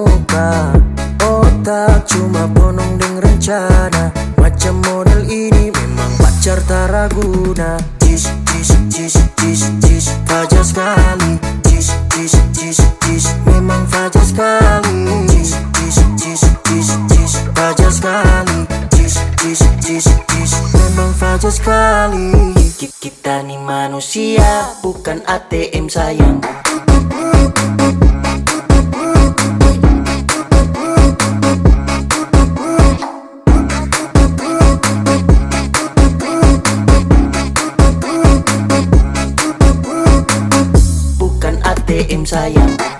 Muka otak cuma bonong deng rencana. Macam model ini memang pacar tak raguna. Jis, jis, jis, jis, jis, fajar sekali. Jis, jis, jis, jis, memang fajar sekali. Jis, jis, jis, jis, jis, fajar sekali. Jis, jis, jis, jis, memang fajar sekali. Kita nih manusia, bukan ATM sayang. Bukan ATM sayang.